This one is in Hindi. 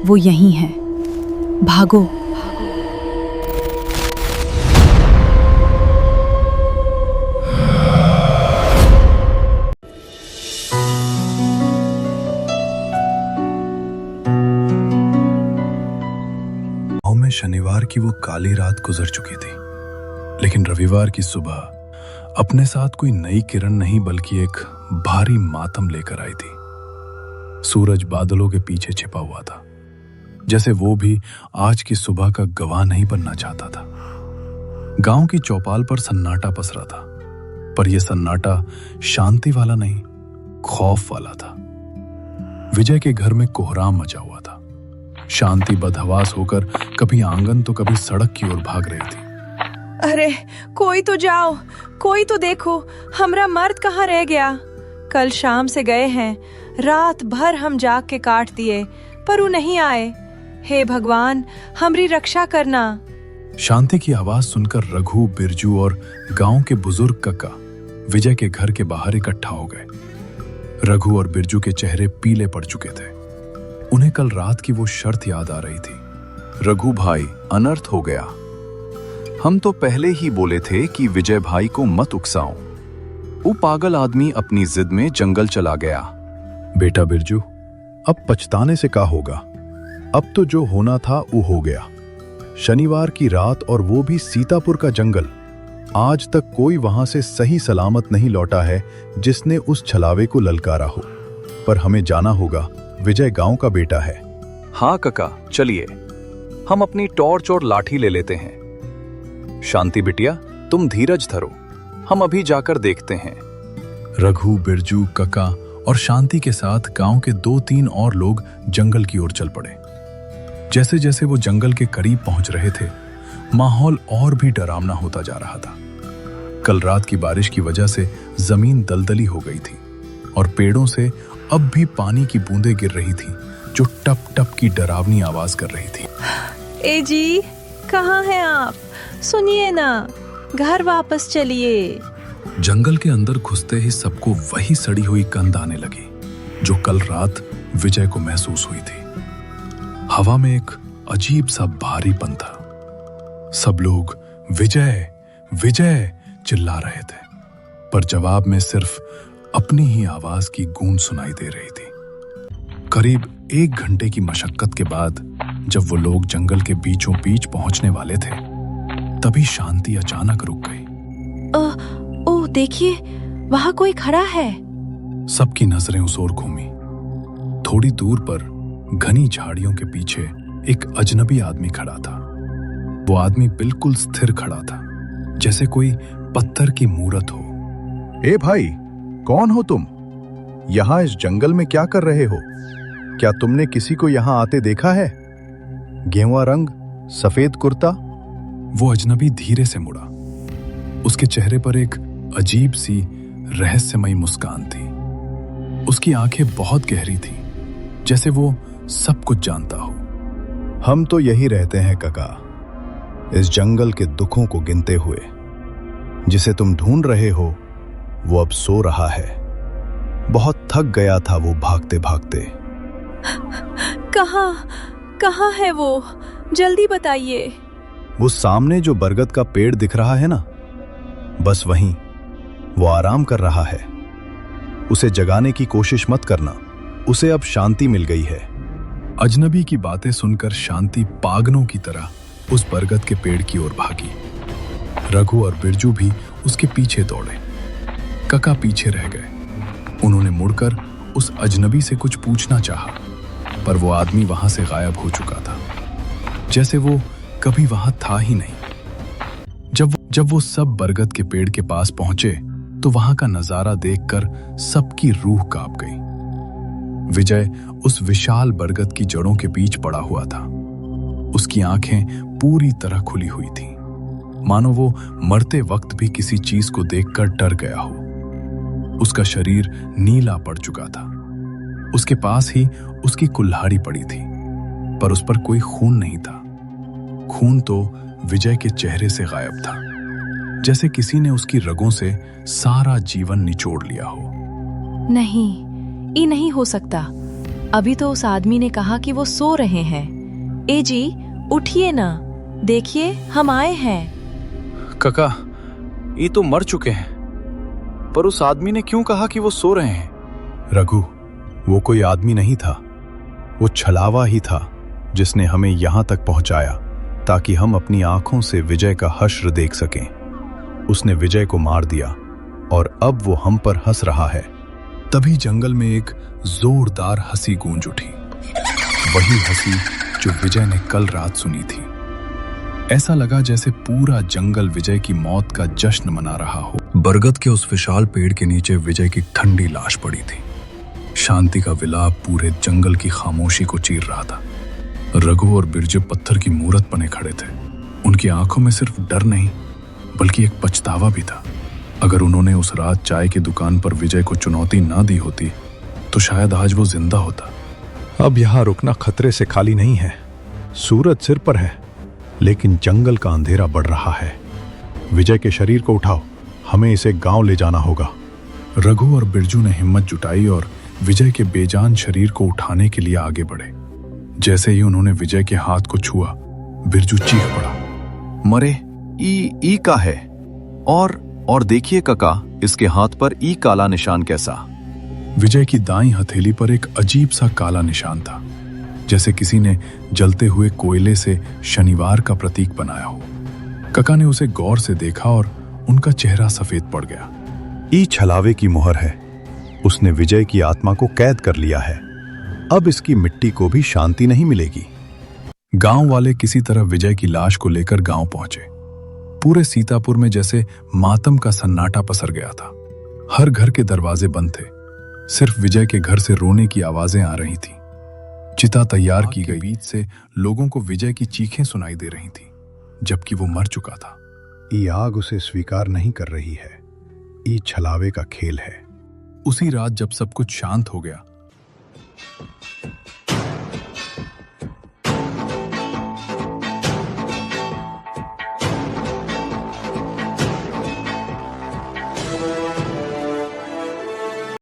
वो यहीं है। भागो। गांव में शनिवार की वो काली रात गुजर चुकी थी, लेकिन रविवार की सुबह अपने साथ कोई नई किरण नहीं बल्कि एक भारी मातम लेकर आई थी। सूरज बादलों के पीछे छिपा हुआ था, जैसे वो भी आज की सुबह का गवाह नहीं बनना चाहता था। गांव की चौपाल पर सन्नाटा पसरा था, पर यह सन्नाटा शांति वाला नहीं, खौफ वाला था। विजय के घर में कोहराम मचा हुआ था। शांति बदहवास होकर कभी आंगन तो कभी सड़क की ओर भाग रही थी। अरे कोई तो जाओ, कोई तो देखो, हमरा मर्द कहाँ रह गया? कल शाम से गए हैं, रात भर हम जाग के काट दिए, पर वो नहीं आए। हे भगवान, हमरी रक्षा करना। शांति की आवाज सुनकर रघु, बिरजू और गांव के बुजुर्ग कक्का विजय के घर के बाहर इकट्ठा हो गए। रघु और बिरजू के चेहरे पीले पड़ चुके थे। उन्हें कल रात की वो शर्त याद आ रही थी। रघु भाई, अनर्थ हो गया। हम तो पहले ही बोले थे कि विजय भाई को मत उकसाओ। वो पागल आदमी अपनी जिद में जंगल चला गया। बेटा बिरजू, अब पछताने से क्या होगा? अब तो जो होना था वो हो गया। शनिवार की रात और वो भी सीतापुर का जंगल। आज तक कोई वहां से सही सलामत नहीं लौटा है जिसने उस छलावे को ललकारा हो। पर हमें जाना होगा, विजय गांव का बेटा है। हाँ कका, चलिए हम अपनी टॉर्च और लाठी ले लेते हैं। शांति बिटिया, तुम धीरज धरो, हम अभी जाकर देखते हैं। रघु, बिरजू, कका और शांति के साथ गांव के 2-3 और लोग जंगल की ओर चल पड़े। जैसे जैसे वो जंगल के करीब पहुंच रहे थे, माहौल और भी डरावना होता जा रहा था। कल रात की बारिश की वजह से जमीन दलदली हो गई थी और पेड़ों से अब भी पानी की बूंदें गिर रही थी, जो टप टप की डरावनी आवाज कर रही थी। ए जी, कहाँ हैं आप? सुनिए ना, घर वापस चलिए। जंगल के अंदर घुसते ही सबको वही सड़ी हुई गंध आने लगी जो कल रात विजय को महसूस हुई थी। हवा में एक अजीब सा भारीपन था। सब लोग विजय विजय चिल्ला रहे थे, पर जवाब में सिर्फ अपनी ही आवाज की गूंज सुनाई दे रही थी। करीब 1 घंटे की मशक्कत के बाद जब वो लोग जंगल के बीचों बीच पहुंचने वाले थे, तभी शांति अचानक रुक गई। ओह देखिए, वहाँ कोई खड़ा है। सबकी नजरें उस ओर घूमी। थोड़ी दूर पर घनी झाड़ियों के पीछे एक अजनबी आदमी खड़ा था। वो आदमी बिल्कुल स्थिर खड़ा था, जैसे कोई पत्थर की मूरत हो। ए भाई, कौन हो तुम? यहाँ इस जंगल में क्या कर रहे हो? क्या तुमने किसी को यहाँ आते देखा है? गेहुआ रंग, सफेद कुर्ता। वो अजनबी धीरे से मुड़ा। उसके चेहरे पर एक अजीब सी रहस्यमयी मुस्कान थी। उसकी आंखें बहुत गहरी थीं, जैसे वो सब कुछ जानता हो। हम तो यही रहते हैं कका, इस जंगल के दुखों को गिनते हुए। जिसे तुम ढूंढ रहे हो वो अब सो रहा है। बहुत थक गया था वो भागते भागते। कहाँ है वो? जल्दी बताइए। वो सामने जो बरगद का पेड़ दिख रहा है ना, बस वहीं वो आराम कर रहा है। उसे जगाने की कोशिश मत करना, उसे अब शांति मिल गई है। अजनबी की बातें सुनकर शांति पागलों की तरह उस बरगद के पेड़ की ओर भागी। रघु और बिरजू भी उसके पीछे दौड़े। कका पीछे रह गए। उन्होंने मुड़कर उस अजनबी से कुछ पूछना चाहा, पर वो आदमी वहां से गायब हो चुका था, जैसे वो कभी वहां था ही नहीं। जब वो सब बरगद के पेड़ के पास पहुंचे तो वहां का नजारा देखकर सबकी रूह कांप गई। विजय उस विशाल बरगद की जड़ों के बीच पड़ा हुआ था। उसकी आंखें पूरी तरह खुली हुई थीं, मानो वो मरते वक्त भी किसी चीज को देखकर डर गया हो। उसका शरीर नीला पड़ चुका था। उसके पास ही उसकी कुल्हाड़ी पड़ी थी, पर उस पर कोई खून नहीं था। खून तो विजय के चेहरे से गायब था, जैसे किसी ने उसकी रगों से सारा जीवन निचोड़ लिया हो। नहीं, ये नहीं हो सकता। अभी तो उस आदमी ने कहा कि वो सो रहे हैं। ए जी, उठिए ना, देखिए हम आए हैं। काका, ये तो मर चुके हैं, पर उस आदमी ने क्यों कहा कि वो सो रहे हैं? रघु, वो कोई आदमी नहीं था, वो छलावा ही था जिसने हमें यहां तक पहुंचाया ताकि हम अपनी आंखों से विजय का हश्र देख सकें। उसने विजय को मार दिया और अब वो हम पर हंस रहा है। तभी जंगल में एक जोरदार हंसी गूंज उठी, वही हंसी जो विजय ने कल रात सुनी थी। ऐसा लगा जैसे पूरा जंगल विजय की मौत का जश्न मना रहा हो। बरगद के उस विशाल पेड़ के नीचे विजय की ठंडी लाश पड़ी थी। शांति का विलाप पूरे जंगल की खामोशी को चीर रहा था। रघु और बिरजू पत्थर की मूरत बने खड़े थे। उनकी आंखों में सिर्फ डर नहीं बल्कि एक पछतावा भी था। अगर उन्होंने उस रात चाय की दुकान पर विजय को चुनौती ना दी होती तो शायद आज वो जिंदा होता। अब यहां रुकना खतरे से खाली नहीं है। सूरज सिर पर है, लेकिन जंगल का अंधेरा बढ़ रहा है। विजय के शरीर को उठाओ, हमें इसे गांव ले जाना होगा। रघु और बिरजू ने हिम्मत जुटाई और विजय के बेजान शरीर को उठाने के लिए आगे बढ़े। जैसे ही उन्होंने विजय के हाथ को छुआ, बिरजू चीख पड़ा, मरे, ई का है। और देखिए काका, इसके हाथ पर ई काला निशान कैसा? विजय की दाईं हथेली पर एक अजीब सा काला निशान था, जैसे किसी ने जलते हुए कोयले से शनिवार का प्रतीक बनाया हो। काका ने उसे गौर से देखा और उनका चेहरा सफेद पड़ गया। ई छलावे की मुहर है। उसने विजय की आत्मा को कैद कर लिया है। अब इसकी मिट्टी को भी शांति नहीं मिलेगी। गांव वाले किसी तरह विजय की लाश को लेकर गांव पहुंचे। पूरे सीतापुर में जैसे मातम का सन्नाटा पसर गया था। हर घर के दरवाजे बंद थे। सिर्फ विजय के घर से रोने की आवाजें आ रही थीं। चिता तैयार की गई, बीच से लोगों को विजय की चीखें सुनाई दे रही थीं, जबकि वो मर चुका था। ये आग उसे स्वीकार नहीं कर रही है। ये छलावे का खेल है। उसी रात जब सब कुछ शांत हो गया,